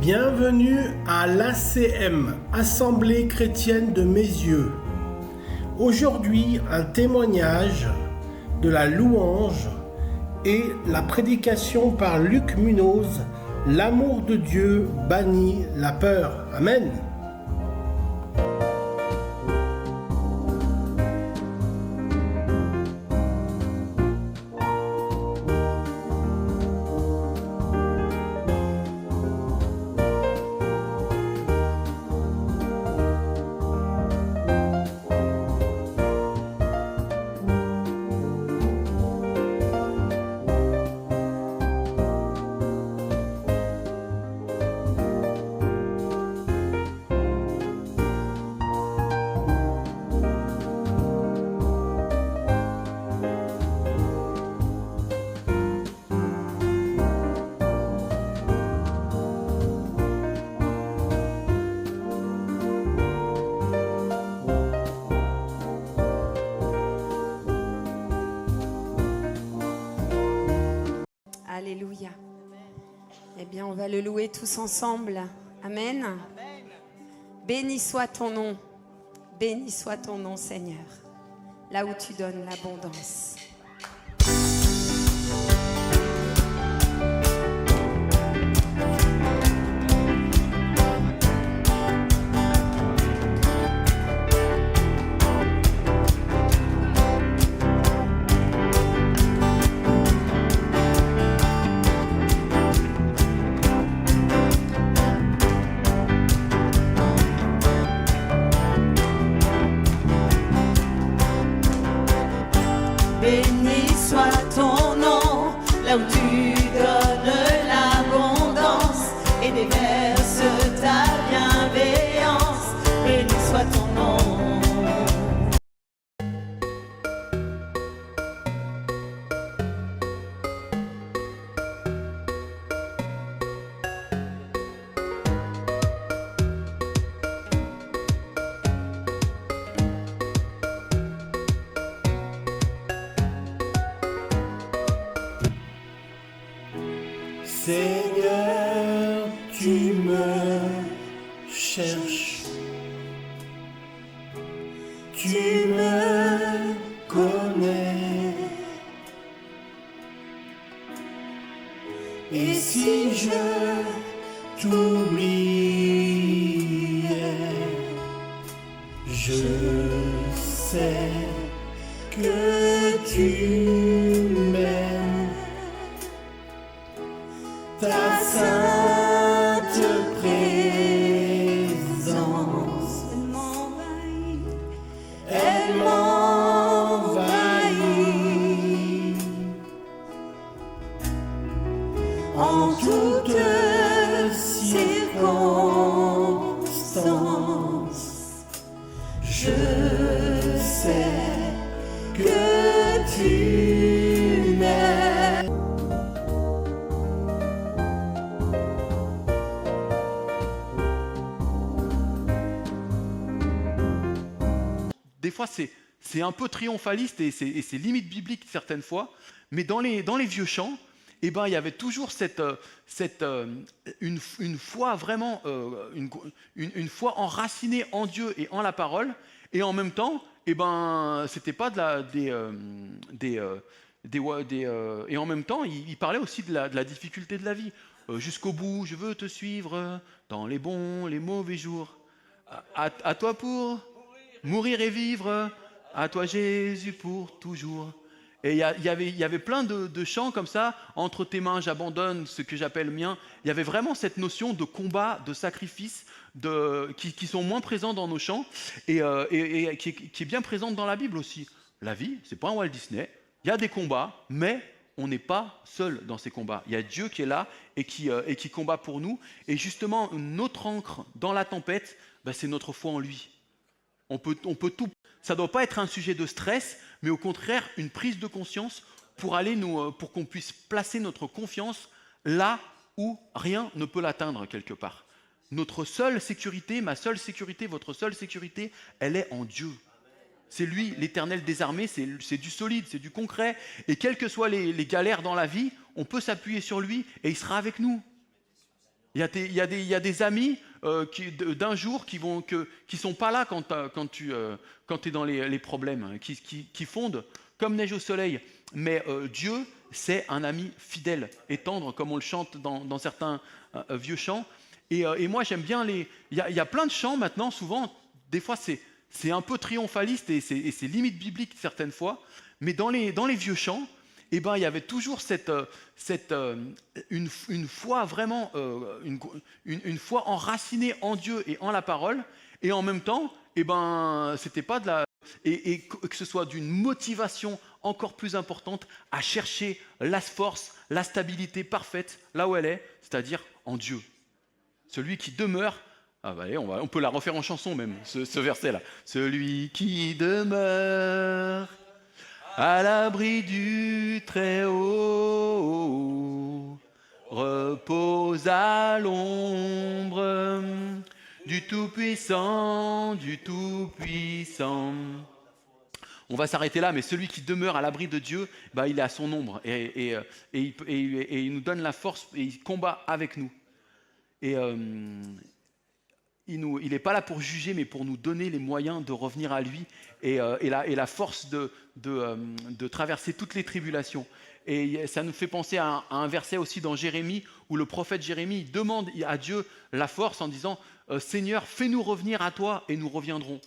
Bienvenue à l'ACM, Assemblée chrétienne de Meyzieux. Aujourd'hui, un témoignage de la louange et la prédication par Luc Munoz, l'amour de Dieu bannit la peur. Amen. Alléluia. Eh bien, on va le louer tous ensemble. Amen. Amen. Béni soit ton nom. Béni soit ton nom, Seigneur. Là où tu donnes l'abondance. Béni soit ton nom, là où tu donnes l'abondance et déverses ta bienveillance. Béni soit ton nom. Seigneur, tu me cherches, tu me connais, et si je t'oubliais, je sais que tu m'aimes. Ta sainte présence, elle m'envahit. En toutes circonstances, je sais que tu m'aimes. Des fois, c'est un peu triomphaliste et c'est limite biblique certaines fois, mais dans les vieux chants, eh ben, il y avait toujours une foi vraiment, une foi enracinée en Dieu et en la parole, et en même temps, eh ben, c'était pas et en même temps, il parlait aussi de la difficulté de la vie. Jusqu'au bout, je veux te suivre dans les bons, les mauvais jours. À toi pour mourir et vivre, à toi Jésus pour toujours. Et il y avait plein de chants comme ça, entre tes mains j'abandonne ce que j'appelle mien. Il y avait vraiment cette notion de combat, de sacrifice, qui sont moins présents dans nos chants et qui est bien présente dans la Bible aussi. La vie, c'est pas un Walt Disney, il y a des combats, mais on n'est pas seul dans ces combats. Il y a Dieu qui est là et qui combat pour nous. Et justement, notre ancre dans la tempête, c'est notre foi en lui. On peut tout. Ça ne doit pas être un sujet de stress, mais au contraire, une prise de conscience pour qu'on puisse placer notre confiance là où rien ne peut l'atteindre quelque part. Notre seule sécurité, ma seule sécurité, votre seule sécurité, elle est en Dieu. C'est lui, l'Éternel des armées, c'est du solide, c'est du concret. Et quelles que soient les galères dans la vie, on peut s'appuyer sur lui et il sera avec nous. Il y a des amis d'un jour qui sont pas là quand tu es dans les problèmes, hein, qui fondent comme neige au soleil. Mais Dieu, c'est un ami fidèle et tendre, comme on le chante dans certains vieux chants. Et moi, j'aime bien il y a plein de chants maintenant, souvent, des fois, c'est un peu triomphaliste et c'est limite biblique certaines fois. Mais dans les vieux chants, eh ben, il y avait toujours une foi vraiment, une foi enracinée en Dieu et en la parole. Et en même temps, eh ben, c'était pas de la... Et que ce soit d'une motivation encore plus importante à chercher la force, la stabilité parfaite là où elle est, c'est-à-dire en Dieu. Celui qui demeure, allez, on peut la refaire en chanson même, ce verset-là. Celui qui demeure à l'abri du Très-Haut repose à l'ombre du Tout-Puissant, du Tout-Puissant. On va s'arrêter là, mais celui qui demeure à l'abri de Dieu, il est à son ombre et il nous donne la force et il combat avec nous. Et il n'est pas là pour juger, mais pour nous donner les moyens de revenir à lui et la force de traverser toutes les tribulations. Et ça nous fait penser à un verset aussi dans Jérémie, où le prophète Jérémie demande à Dieu la force en disant « Seigneur, fais-nous revenir à toi et nous reviendrons ».